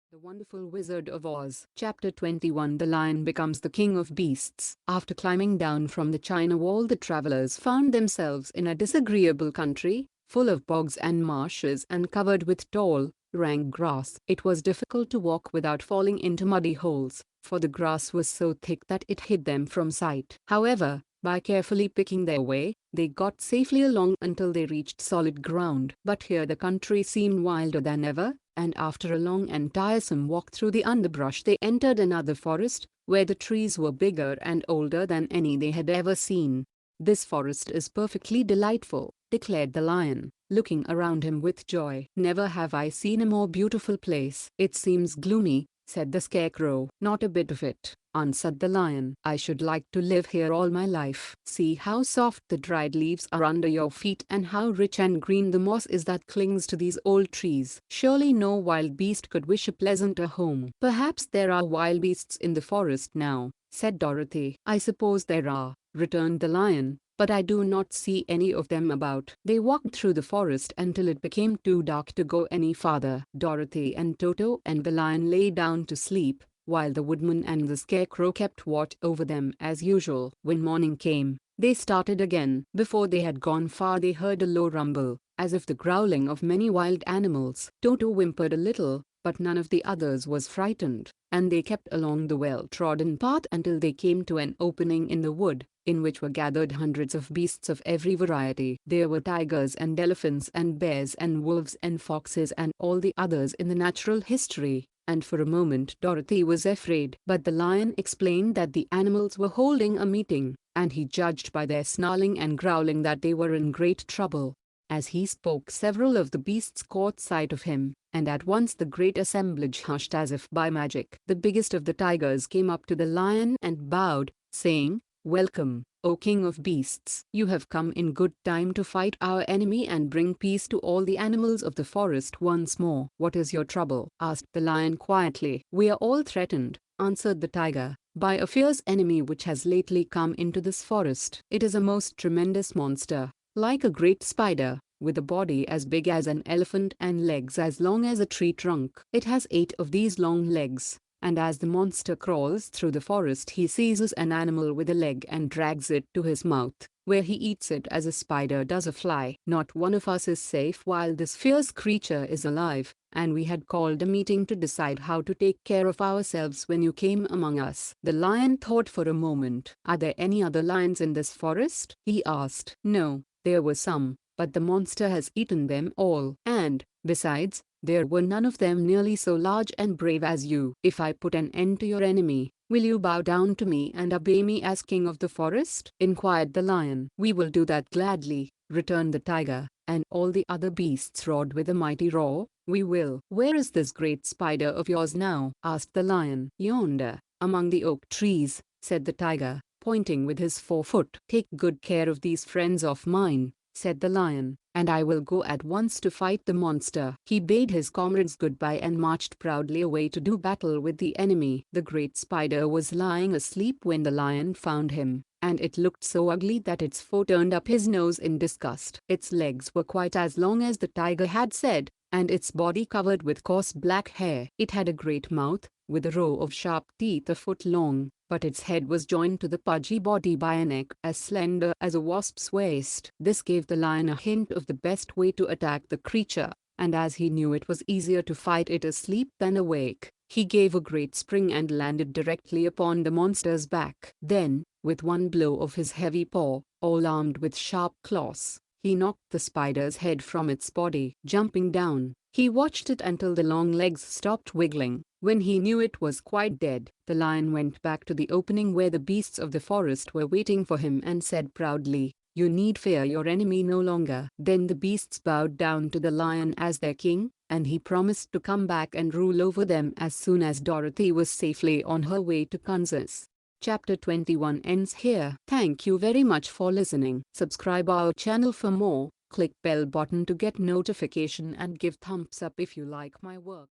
The Wonderful Wizard of Oz. Chapter 21. The Lion becomes the king of beasts. After climbing down from the China Wall, the travelers found themselves in a disagreeable country, full of bogs and marshes and covered with tall, rank grass. It was difficult to walk without falling into muddy holes, for the grass was so thick that it hid them from sight. However, by carefully picking their way, they got safely along until they reached solid ground. But here the country seemed wilder than ever, and after a long and tiresome walk through the underbrush they entered another forest, where the trees were bigger and older than any they had ever seen. "This forest is perfectly delightful," declared the lion, looking around him with joy. "Never have I seen a more beautiful place." "It seems gloomy," said the scarecrow. "Not a bit of it," answered the lion. "I should like to live here all my life. See how soft the dried leaves are under your feet and how rich and green the moss is that clings to these old trees. Surely no wild beast could wish a pleasanter home." "Perhaps there are wild beasts in the forest now," said Dorothy. "I suppose there are," returned the lion, "but I do not see any of them about." They walked through the forest until it became too dark to go any farther. Dorothy and Toto and the lion lay down to sleep, while the woodman and the scarecrow kept watch over them as usual. When morning came, they started again. Before they had gone far they heard a low rumble, as if the growling of many wild animals. Toto whimpered a little, but none of the others was frightened, and they kept along the well-trodden path until they came to an opening in the wood, in which were gathered hundreds of beasts of every variety. There were tigers and elephants and bears and wolves and foxes and all the others in the natural history, and for a moment Dorothy was afraid. But the lion explained that the animals were holding a meeting, and he judged by their snarling and growling that they were in great trouble. As he spoke several of the beasts caught sight of him, and at once the great assemblage hushed as if by magic. The biggest of the tigers came up to the lion and bowed, saying, "Welcome, O King of Beasts. You have come in good time to fight our enemy and bring peace to all the animals of the forest once more." "What is your trouble?" asked the lion quietly. "We are all threatened," answered the tiger, "by a fierce enemy which has lately come into this forest. It is a most tremendous monster, like a great spider, with a body as big as an elephant and legs as long as a tree trunk. It has 8 of these long legs, and as the monster crawls through the forest he seizes an animal with a leg and drags it to his mouth, where he eats it as a spider does a fly. Not one of us is safe while this fierce creature is alive, and we had called a meeting to decide how to take care of ourselves when you came among us." The lion thought for a moment. "Are there any other lions in this forest?" he asked. "No, there were some, but the monster has eaten them all. And, besides, there were none of them nearly so large and brave as you. If I put an end to your enemy, will you bow down to me and obey me as king of the forest?" inquired the lion. "We will do that gladly," returned the tiger, and all the other beasts roared with a mighty roar. "We will." "Where is this great spider of yours now?" asked the lion. "Yonder, among the oak trees," said the tiger, pointing with his forefoot. "Take good care of these friends of mine," said the lion, "and I will go at once to fight the monster." He bade his comrades goodbye and marched proudly away to do battle with the enemy. The great spider was lying asleep when the lion found him, and it looked so ugly that its foe turned up his nose in disgust. Its legs were quite as long as the tiger had said, and its body covered with coarse black hair. It had a great mouth, with a row of sharp teeth a foot long, but its head was joined to the pudgy body by a neck as slender as a wasp's waist. This gave the lion a hint of the best way to attack the creature, and as he knew it was easier to fight it asleep than awake, he gave a great spring and landed directly upon the monster's back. Then, with one blow of his heavy paw, all armed with sharp claws, he knocked the spider's head from its body. Jumping down, he watched it until the long legs stopped wiggling. When he knew it was quite dead, the lion went back to the opening where the beasts of the forest were waiting for him and said proudly, "You need fear your enemy no longer." Then the beasts bowed down to the lion as their king, and he promised to come back and rule over them as soon as Dorothy was safely on her way to Kansas. Chapter 21 ends here. Thank you very much for listening. Subscribe our channel for more, click bell button to get notification and give thumbs up if you like my work.